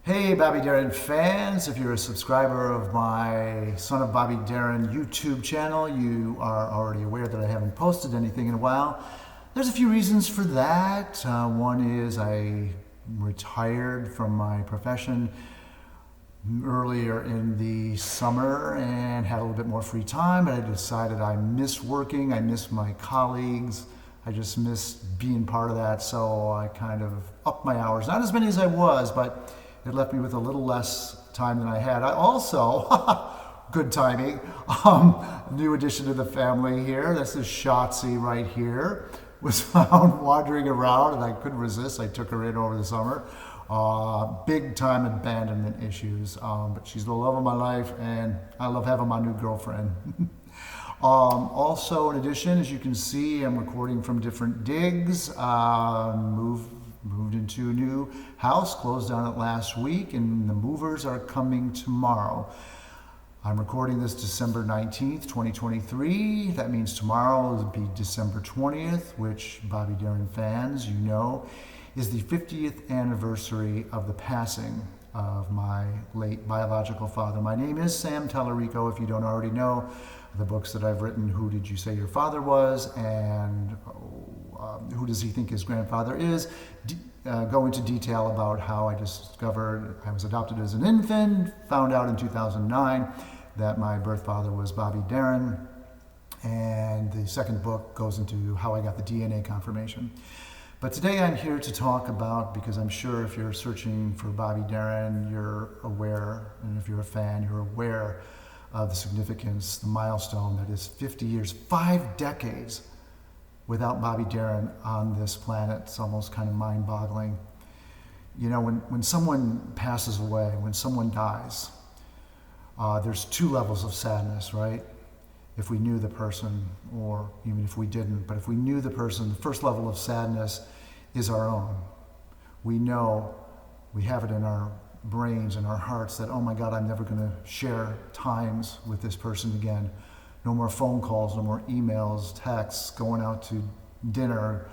Hey, Bobby Darin fans, if you're a subscriber of my Son of Bobby Darin YouTube channel, you are already aware that I haven't posted anything in a while. There's a few reasons for that. One is I retired from my profession earlier in the summer and had a little bit more free time, but I decided I miss working, I miss my colleagues, I just miss being part of that, so I kind of upped my hours. Not as many as I was, but it left me with a little less time than I had. I also, good timing, new addition to the family here. This is Shotzi right here. Was found wandering around and I couldn't resist. I took her in over the summer. Big time abandonment issues, but she's the love of my life and I love having my new girlfriend. Also, in addition, as you can see, I'm recording from different digs. Moved into a new house, closed on it last week, and the movers are coming tomorrow. I'm recording this December 19th, 2023. That means tomorrow will be December 20th, which Bobby Darin fans, you know, is the 50th anniversary of the passing of my late biological father. My name is Sam Tallarico, if you don't already know. The books that I've written, Who Did You Say Your Father Was? And Who Does He Think His Grandfather Is? Go into detail about how I discovered I was adopted as an infant, found out in 2009 that my birth father was Bobby Darin, and the second book goes into how I got the DNA confirmation. But today I'm here to talk about, because I'm sure if you're searching for Bobby Darin, you're aware, and if you're a fan, you're aware of the significance, the milestone that is 50 years, 5 decades without Bobby Darin on this planet. It's almost kind of mind-boggling. You know, when someone passes away, when someone dies, there's 2 levels of sadness, right? If we knew the person, or even if we didn't, but if we knew the person, the first level of sadness is our own. We know, we have it in our brains and our hearts that, oh my God, I'm never gonna share times with this person again. No more phone calls, no more emails, texts, going out to dinner,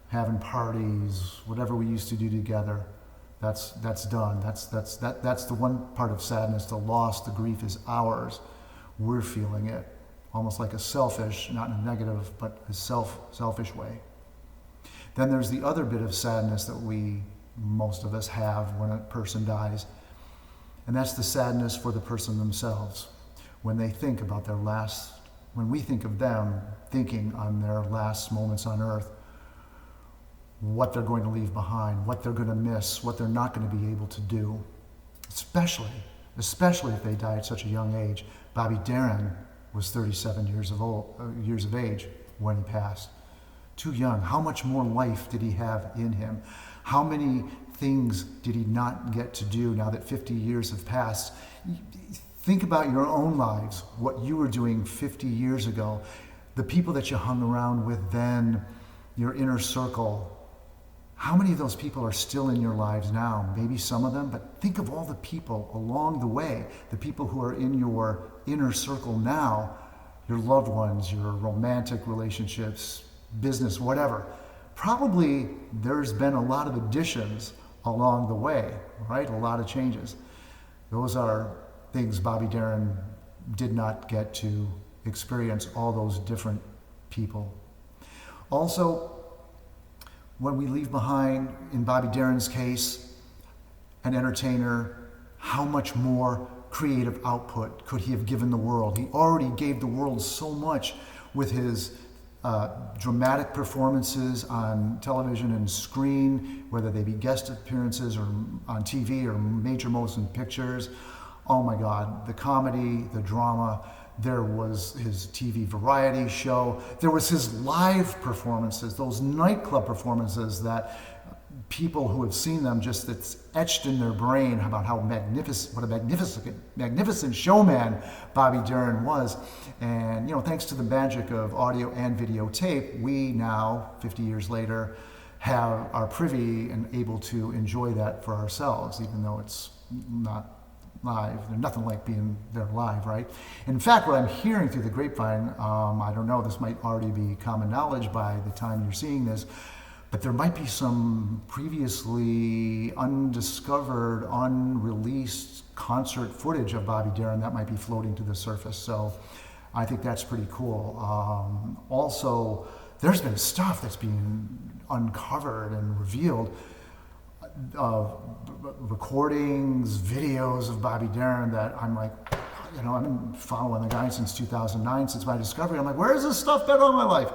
having parties, whatever we used to do together. That's done. That's the one part of sadness. The loss, the grief is ours. We're feeling it, almost like a selfish, not in a negative, but a selfish way. Then there's the other bit of sadness that most of us have when a person dies, and that's the sadness for the person themselves. When they think about when we think of them thinking on their last moments on earth, what they're going to leave behind, what they're going to miss, what they're not going to be able to do, especially if they die at such a young age. Bobby Darin was 37 years of age when he passed. Too young. How much more life did he have in him? How many things did he not get to do now that 50 years have passed? Think about your own lives, what you were doing 50 years ago, the people that you hung around with then, your inner circle. How many of those people are still in your lives now? Maybe some of them, but think of all the people along the way, the people who are in your inner circle now, your loved ones, your romantic relationships, business, whatever. Probably there's been a lot of additions along the way, right? A lot of changes. Those are things Bobby Darin did not get to experience, all those different people. Also, when we leave behind, in Bobby Darin's case, an entertainer, how much more creative output could he have given the world? He already gave the world so much with his dramatic performances on television and screen, whether they be guest appearances or on TV or major motion pictures. Oh my God, the comedy, the drama. There was his TV variety show. There was his live performances, those nightclub performances that people who have seen them, just it's etched in their brain about how what a magnificent showman Bobby Darin was. And you know, thanks to the magic of audio and videotape, we now, 50 years later, are privy and able to enjoy that for ourselves, even though it's not live. There's nothing like being there live, right? In fact, what I'm hearing through the grapevine, I don't know, this might already be common knowledge by the time you're seeing this, but there might be some previously undiscovered, unreleased concert footage of Bobby Darin that might be floating to the surface. So I think that's pretty cool. Also, there's been stuff that's being uncovered and revealed, recordings, videos of Bobby Darin that I'm like, I've been following the guy since 2009, since my discovery. I'm like, where has this stuff been all my life?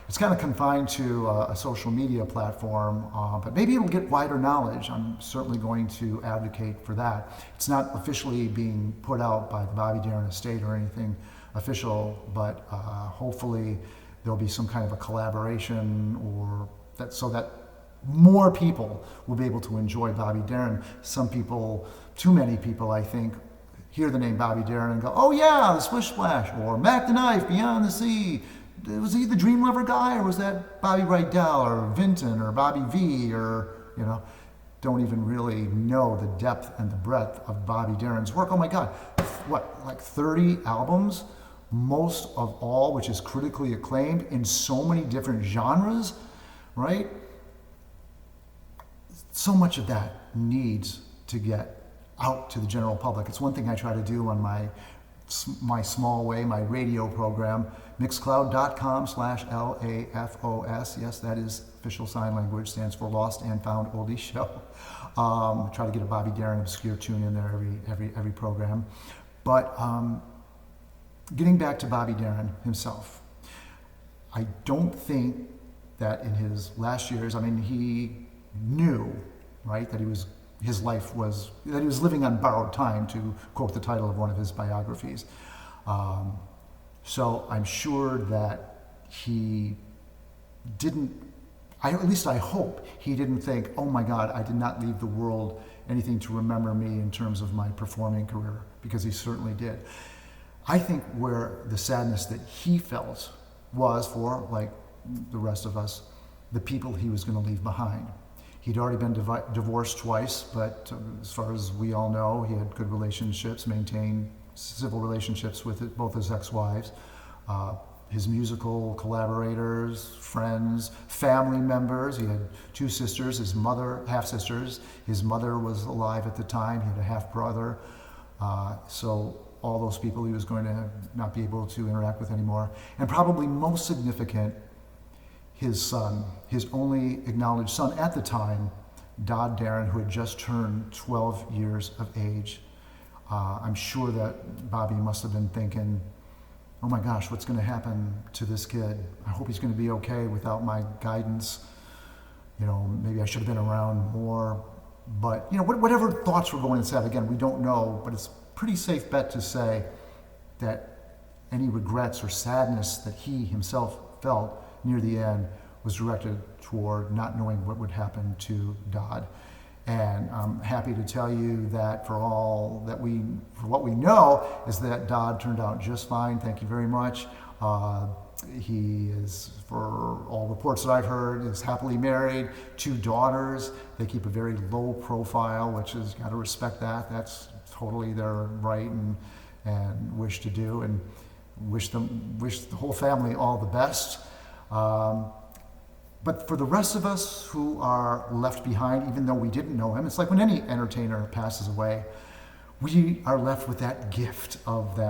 It's kind of confined to a social media platform, but maybe it'll get wider knowledge. I'm certainly going to advocate for that. It's not officially being put out by the Bobby Darin estate or anything official, but hopefully there'll be some kind of a collaboration so that more people will be able to enjoy Bobby Darin. Some people, too many people, I think, hear the name Bobby Darin and go, oh yeah, the Splish Splash, or Mac the Knife, Beyond the Sea. Was he the Dream Lover guy, or was that Bobby Rydell, or Vinton, or Bobby V, or, don't even really know the depth and the breadth of Bobby Darin's work. Oh my God, like 30 albums? Most of all, which is critically acclaimed in so many different genres, right? So much of that needs to get out to the general public. It's one thing I try to do on my small way, my radio program, mixcloud.com/LAFOS. Yes, that is official sign language, stands for Lost and Found Oldies Show. Try to get a Bobby Darin obscure tune in there every program. But getting back to Bobby Darin himself, I don't think that in his last years, he knew, right, that he was living on borrowed time, to quote the title of one of his biographies. So I'm sure that he didn't, at least I hope, he didn't think, oh my God, I did not leave the world anything to remember me in terms of my performing career, because he certainly did. I think where the sadness that he felt was for, like the rest of us, the people he was going to leave behind. He'd already been divorced twice, but as far as we all know, he had good relationships, maintained civil relationships with both his ex-wives, his musical collaborators, friends, family members. He had two sisters, his mother, half-sisters. His mother was alive at the time. He had a half-brother. So all those people he was going to not be able to interact with anymore. And probably most significant, his son, his only acknowledged son at the time, Darin, who had just turned 12 years of age. I'm sure that Bobby must have been thinking, oh my gosh, what's going to happen to this kid? I hope he's going to be okay without my guidance. Maybe I should have been around more. But, whatever thoughts were going in his head, again, we don't know, but it's a pretty safe bet to say that any regrets or sadness that he himself felt near the end was directed toward not knowing what would happen to Dodd. And I'm happy to tell you that for what we know, is that Dodd turned out just fine. Thank you very much. He is, for all reports that I've heard, is happily married, 2 daughters. They keep a very low profile, which is, got to respect that. That's totally their right and wish to do, and wish the whole family all the best. But for the rest of us who are left behind, even though we didn't know him, it's like when any entertainer passes away, we are left with that gift of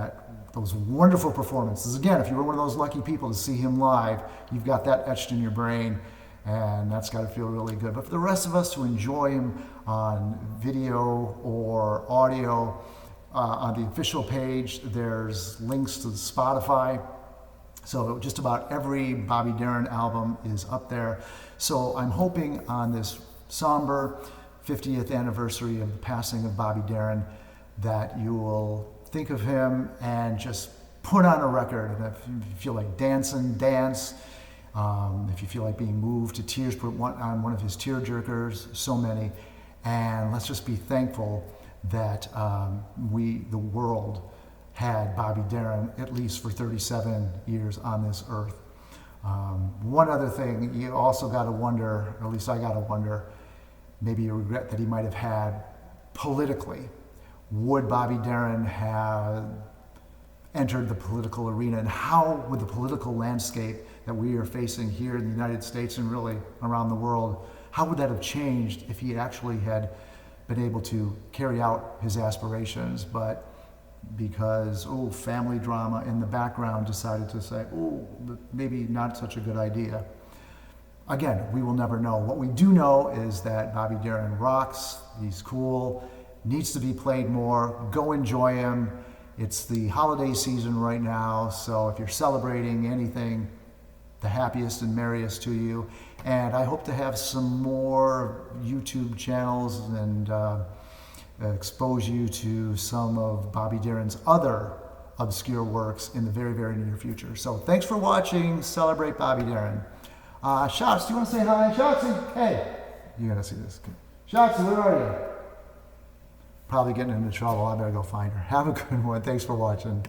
those wonderful performances. Again, if you were one of those lucky people to see him live, you've got that etched in your brain, and that's got to feel really good. But for the rest of us who enjoy him on video or audio, on the official page, there's links to the Spotify. So just about every Bobby Darin album is up there. So I'm hoping on this somber 50th anniversary of the passing of Bobby Darin that you will think of him and just put on a record. And if you feel like dancing, dance. If you feel like being moved to tears, put on one of his tear jerkers, so many. And let's just be thankful that the world had Bobby Darin at least for 37 years on this earth. One other thing, you also got to wonder, or at least I got to wonder, maybe a regret that he might have had politically. Would Bobby Darin have entered the political arena, and how would the political landscape that we are facing here in the United States and really around the world, how would that have changed if he actually had been able to carry out his aspirations? But because, family drama in the background, decided to say, maybe not such a good idea. Again, we will never know. What we do know is that Bobby Darin rocks. He's cool, needs to be played more. Go enjoy him. It's the holiday season right now, so if you're celebrating anything, the happiest and merriest to you. And I hope to have some more YouTube channels and expose you to some of Bobby Darin's other obscure works in the very, very near future. So thanks for watching. Celebrate Bobby Darin. Shots, do you want to say hi? Shotsy, hey, you gotta see this. Shotsy, where are you? Probably getting into trouble. I better go find her. Have a good one. Thanks for watching.